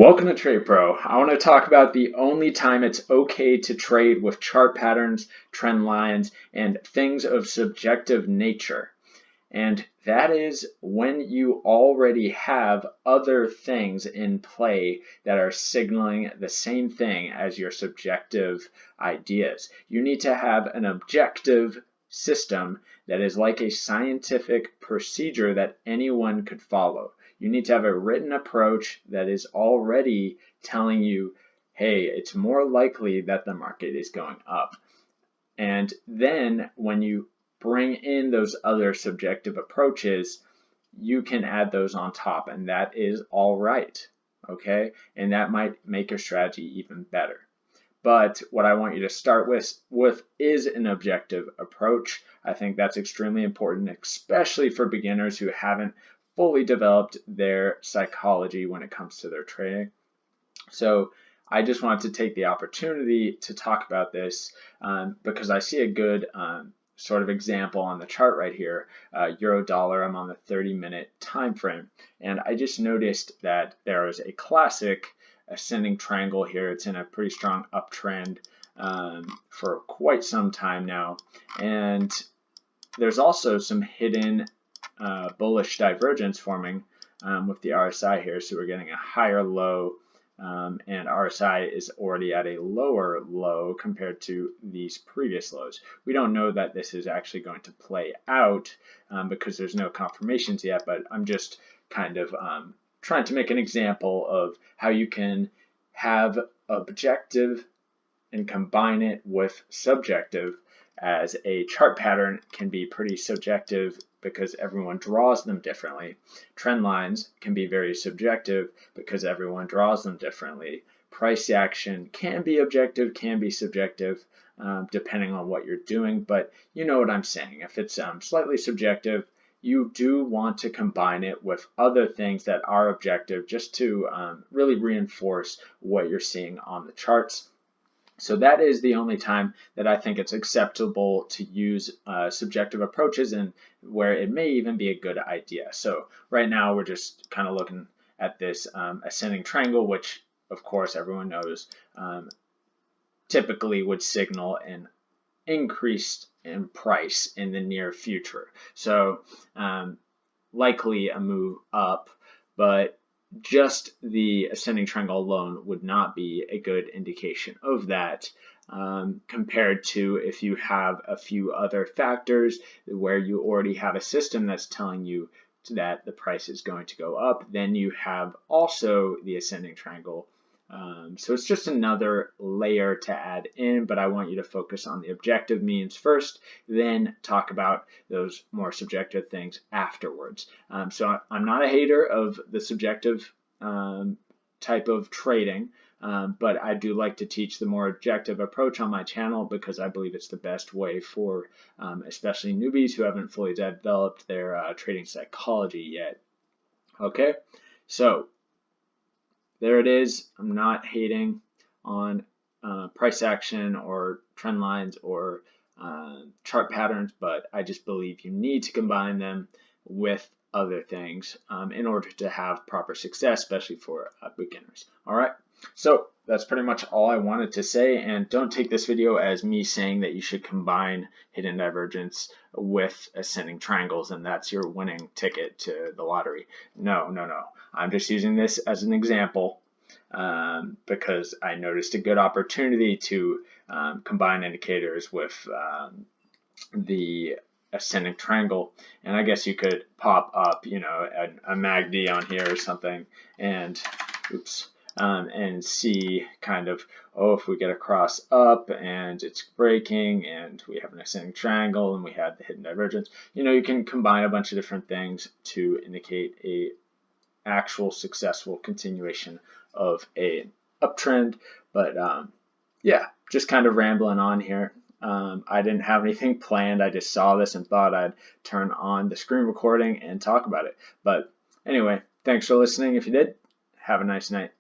Welcome to Trade Pro. I want to talk about the only time it's okay to trade with chart patterns, trend lines, and things of subjective nature. And that is when you already have other things in play that are signaling the same thing as your subjective ideas. You need to have an objective system that is like a scientific procedure that anyone could follow. You need to have a written approach that is already telling you, hey, it's more likely that the market is going up. And then when you bring in those other subjective approaches, you can add those on top, and that is all right, okay? And that might make your strategy even better. But what I want you to start with is an objective approach. I think that's extremely important, especially for beginners who haven't fully developed their psychology when it comes to their trading. So I just wanted to take the opportunity to talk about this because I see a good sort of example on the chart right here, euro dollar. I'm on the 30-minute time frame, and I just noticed that there is a classic ascending triangle here. It's in a pretty strong uptrend for quite some time now, and there's also some hidden bullish divergence forming with the RSI here. So we're getting a higher low, and RSI is already at a lower low compared to these previous lows. We don't know that this is actually going to play out because there's no confirmations yet, but I'm just kind of trying to make an example of how you can have objective and combine it with subjective, as a chart pattern can be pretty subjective because everyone draws them differently. Trend lines can be very subjective because everyone draws them differently. Price action can be objective, can be subjective, depending on what you're doing, but you know what I'm saying. If it's slightly subjective, you do want to combine it with other things that are objective just to really reinforce what you're seeing on the charts. So that is the only time that I think it's acceptable to use subjective approaches, and where it may even be a good idea. So right now we're just kind of looking at this ascending triangle, which of course everyone knows typically would signal an increase in price in the near future. So likely a move up, but just the ascending triangle alone would not be a good indication of that, compared to if you have a few other factors where you already have a system that's telling you that the price is going to go up. Then you have also the ascending triangle. So it's just another layer to add in, but I want you to focus on the objective means first, then talk about those more subjective things afterwards. So I'm not a hater of the subjective type of trading, but I do like to teach the more objective approach on my channel because I believe it's the best way for especially newbies who haven't fully developed their trading psychology yet. Okay, so there it is. I'm not hating on price action or trend lines or chart patterns, but I just believe you need to combine them with other things in order to have proper success, especially for beginners. All right, so that's pretty much all I wanted to say, and don't take this video as me saying that you should combine hidden divergence with ascending triangles and that's your winning ticket to the lottery. No. I'm just using this as an example because I noticed a good opportunity to combine indicators with the ascending triangle, and I guess you could pop up, you know, a MACD on here or something, and and see kind of, oh, if we get a cross up and it's breaking and we have an ascending triangle and we have the hidden divergence, you know, you can combine a bunch of different things to indicate a actual successful continuation of a uptrend. But yeah, just kind of rambling on here. I didn't have anything planned. I just saw this and thought I'd turn on the screen recording and talk about it. But anyway, thanks for listening. If you did, have a nice night.